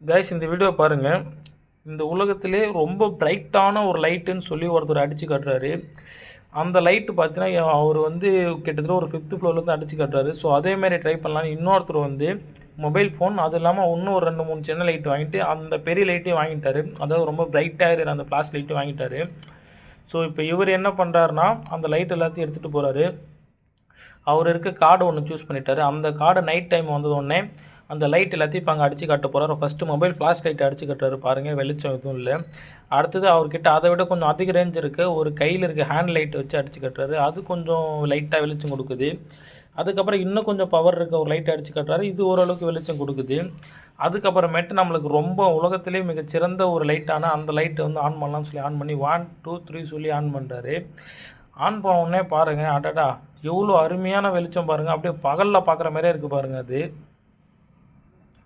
Guys இந்த video பாருங்க. இந்த உலகத்திலே ரொம்ப பிரைட்டான ஒரு லைட்டுன்னு சொல்லி ஒருத்தர் அடிச்சு காட்டுறாரு. அந்த லைட் பார்த்தீங்கன்னா, அவர் வந்து கிட்டத்தட்ட ஒரு 5த் ஃப்ளோர்லேருந்து அடிச்சு காட்டுறாரு. ஸோ அதே மாரி ட்ரை பண்ணலான்னு இன்னொருத்தர் வந்து மொபைல் ஃபோன் அது இல்லாம இன்னும் ஒரு 2, 3 சின்ன லைட் வாங்கிட்டு அந்த பெரிய லைட்டையும் வாங்கிட்டாரு. அதாவது ரொம்ப பிரைட்டா எரியிற அந்த ஃபிளாஷ் லைட்டும் வாங்கிட்டாரு. ஸோ இப்போ இவரு என்ன பண்றாருன்னா, அந்த லைட் எல்லாத்தையும் எடுத்துட்டு போறாரு. அவர் இருக்க கார்டு ஒன்று சூஸ் பண்ணிட்டாரு. அந்த கார்டு நைட் டைம் வந்ததுடனே அந்த லைட் எல்லாத்தையும் இப்போ அங்கே அடிச்சு காட்ட போறாரு. ஃபர்ஸ்ட் மொபைல் ஃபிளாஷ் லைட் அடிச்சு காட்டுறாரு பாருங்க, வெளிச்சம் எதுவும் இல்லை. அடுத்தது அவர்கிட்ட அதை விட கொஞ்சம் அதிக ரேஞ்ச் இருக்கு ஒரு கையில் இருக்க ஹேண்ட் லைட் வச்சு அடிச்சு காட்டுறாரு. அது கொஞ்சம் லைட்டாக வெளிச்சம் கொடுக்குது. அதுக்கப்புறம் இன்னும் கொஞ்சம் பவர் இருக்க ஒரு லைட் அடிச்சு காட்டுறாரு. இது ஓரளவுக்கு வெளிச்சம் கொடுக்குது. அதுக்கப்புறமேட்டு நம்மளுக்கு ரொம்ப உலகத்திலே மிகச்சிறந்த ஒரு லைட்டான அந்த லைட்டை வந்து ஆன் பண்ணலாம்னு சொல்லி ஆன் பண்ணி 1, 2, 3 சொல்லி ஆன் பண்ணுறாரு. ஆன் பண்ண உடனே பாருங்க, அடடா எவ்வளோ அருமையான வெளிச்சம் பாருங்க, அப்படியே பகல்ல பார்க்குற மாதிரியே இருக்கு பாருங்க அது.